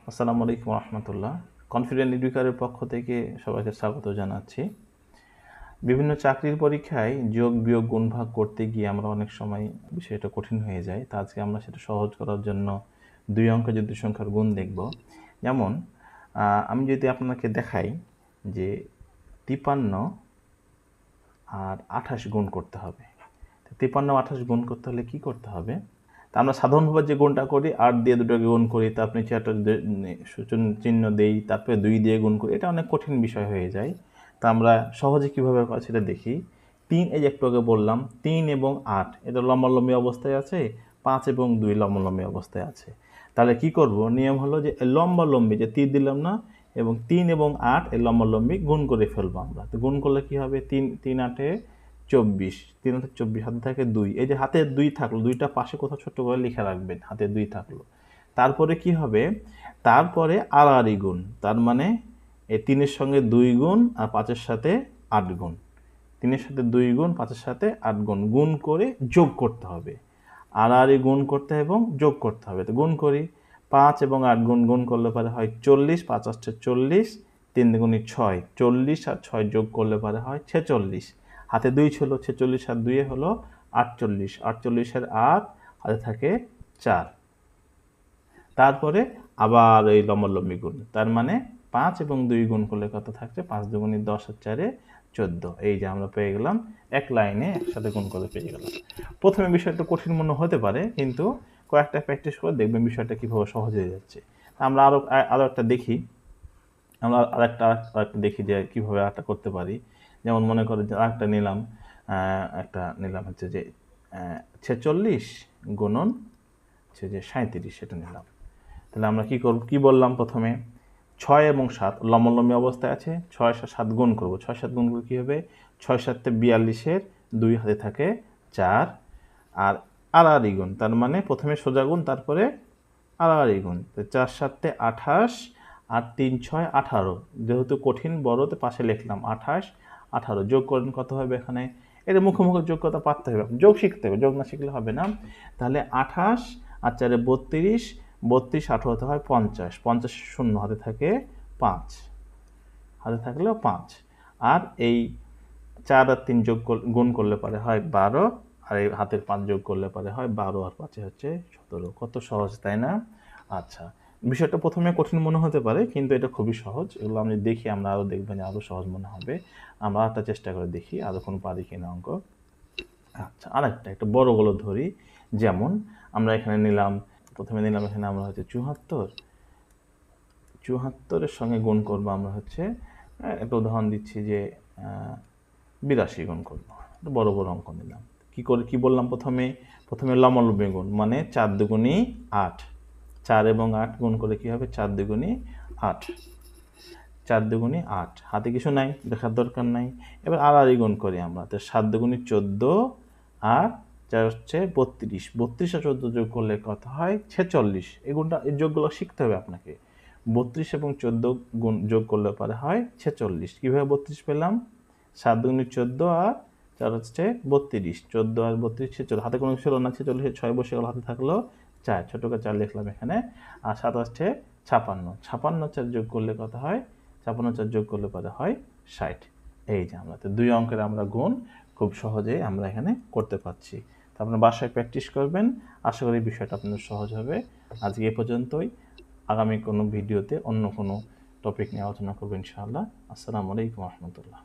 আসসালামু আলাইকুম রহমতুল্লাহ। কনফিডেন্ট এডুকেটরের পক্ষ থেকে সবাইকে স্বাগত জানাচ্ছি। বিভিন্ন চাকরির পরীক্ষায় যোগ বিয়োগ গুণ ভাগ করতে গিয়ে আমরা অনেক সময় বিষয়টা কঠিন হয়ে যায়। তা আজকে আমরা সেটা সহজ করার জন্য দুই অঙ্কের যদি সংখ্যার গুণ দেখব। যেমন আমি যদি আপনাকে দেখাই যে 53 আর 28 গুণ করতে হবে। 53 28 গুণ করতে হলে কি করতে হবে? তা আমরা সাধারণভাবে যে গুণটা করি 8 দিয়ে দুটোকে গুণ করি, তারপর নিচে একটা সূচন চিহ্ন দেই, তারপরে 2 দিয়ে গুণ করি। এটা অনেক কঠিন বিষয় হয়ে যায়। তা আমরা সহজে কীভাবে সেটা দেখি। 3 এই যে একটু আগে বললাম 3 এবং 8 এটা লম্বালম্বী অবস্থায় আছে, 5 এবং 2 লম্বালম্বী অবস্থায় আছে। তাহলে কি করব? নিয়ম হলো যে লম্বালম্বী যে তীর দিলাম না, এবং 3 এবং 8 এই লম্বালম্বী গুণ করে ফেলবো আমরা। তো গুণ করলে কি হবে? 3 8 24, 3 8 24, হাতে থাকে 2। এই যে হাতে 2 থাকলো, 2টা পাশে কোথাও ছোট্ট করে লিখে রাখবেন, হাতে 2 থাকলো। তারপরে কি হবে? তারপরে আড়াআড়ি গুণ, তার মানে এই 3-এর সঙ্গে 2 গুণ আর 5-এর সাথে 8 গুণ। 3-এর সাথে 2 গুণ, 5-এর সাথে 8 গুণ, গুণ করে যোগ করতে হবে। আড়াআড়ি গুণ করতে এবং যোগ করতে হবে। তো গুণ করি, 5 এবং 8 গুণ করলে পরে হয় 40, 5 8 40, 3 দুগুণে 6, 40 আর 6 যোগ করলে পরে হয় 46। হাতে 2 ছিল, 46 আর 2 হলো 48, 48-এর 8, হাতে থাকে 4। তারপরে আবার এই লম্বালম্বী গুণ, তার মানে 5 এবং 2 গুণ করলে কত থাকছে? 5 দুগুণে 10 আর 4-এ 14। এই যে আমরা পেয়ে গেলাম, এক লাইনে একসাথে গুণ করে পেয়ে গেলাম। প্রথমে বিষয়টা কঠিন মনে হতে পারে, কিন্তু কয়েকটা প্র্যাকটিস করে দেখবেন বিষয়টা কীভাবে সহজ হয়ে যাচ্ছে। আমরা আরও একটা দেখি। আমরা আরেকটা দেখি যে কীভাবে আরেকটা করতে পারি। যেমন মনে করেন যে আরেকটা নিলাম, হচ্ছে যে 46 গুণন হচ্ছে যে 37, সেটা নিলাম। তাহলে আমরা কী করব? কী বললাম প্রথমে? 6 এবং 7 লম্বালম্বী অবস্থায় আছে, 6 7 গুণ করব। 6 7 গুণ করলে কী হবে? 6 7 42-এর 2 হাতে থাকে 4, আর আড়াআড়ি গুণ, তার মানে প্রথমে সোজা গুণ, তারপরে আড়াআড়ি গুণ। 4 7 28 আর 3 6 18। যেহেতু কঠিন বড়তে পাশে লিখলাম 28 18। যোগ করেন কত হবে এখানে? এটা মুখোমুখি যোগ করতে পারতে হবে, যোগ শিখতে হবে, যোগ না শিখলে হবে না। তাহলে 28 আর 4 32, 32 18 হতে হয় 50, 50 শূন্য, হাতে থাকে 5, হাতে থাকলো 5। আর এই 4 আর 3 গুণ করলে পরে হয় 12, আর এই হাতের 5 যোগ করলে পরে হয় 12 আর 5 হচ্ছে 17। কত সহজ, তাই না? আচ্ছা, বিষয়টা প্রথমে কঠিন মনে হতে পারে, কিন্তু এটা খুবই সহজ। এগুলো আমি দেখি, আমরা আরও দেখবেন আরও সহজ মনে হবে। আমরা একটা চেষ্টা করে দেখি আরও কোনো পারি কিনা অঙ্ক। আচ্ছা, আরেকটা একটু বড়গুলো ধরি। যেমন আমরা এখানে নিলাম, প্রথমে নিলাম এখানে আমরা হচ্ছে 74, 74-এর সঙ্গে গুণ করবো আমরা হচ্ছে, একটা উদাহরণ দিচ্ছি যে 82 গুণ করবো। বড় বড় অঙ্ক নিলাম। কি বললাম প্রথমে লম্বালম্বী গুণ, মানে 4 দুগুণী 8, 4 এবং 8 গুণ করে কি হবে? 4 দুগুণী 8, 4 দুগুণী 8। হাতে কিছু নাই, দেখার দরকার নাই। এবার আড়াআড়ি গুণ করি আমরা। তো 7 দুগুণী 14, আর 4 হচ্ছে 32, 32 আর 14 যোগ করলে কত হয়? 46। এই যোগগুলো শিখতে হবে আপনাকে। 32 এবং 14 গুণ যোগ করলে পরে হয় 46। কীভাবে 32 পেলাম? 7 দুগুণী 14 আর 4 হচ্ছে 32, 14 আর 32 46। হাতে কোনো ছিল না, 46 6 বসে গেল, হাতে থাকলো 4, ছোট করে 4 লিখলাম এখানে। আর 7 হচ্ছে 56, 56 4 যোগ করলে কত হয়? 56 4 যোগ করলে পরে হয় 60। এই যে আমরা তো 2 অঙ্কের আমরা গুণ খুব সহজেই আমরা এখানে করতে পারছি। তো আপনারা বাসায় প্র্যাকটিস করবেন, আশা করি বিষয়টা আপনাদের সহজ হবে। আজকে এ পর্যন্তই। আগামী কোনো ভিডিওতে অন্য কোনো টপিক নিয়ে আলোচনা করবো ইনশাআল্লাহ। আসসালামু আলাইকুম রহমতুল্লাহ।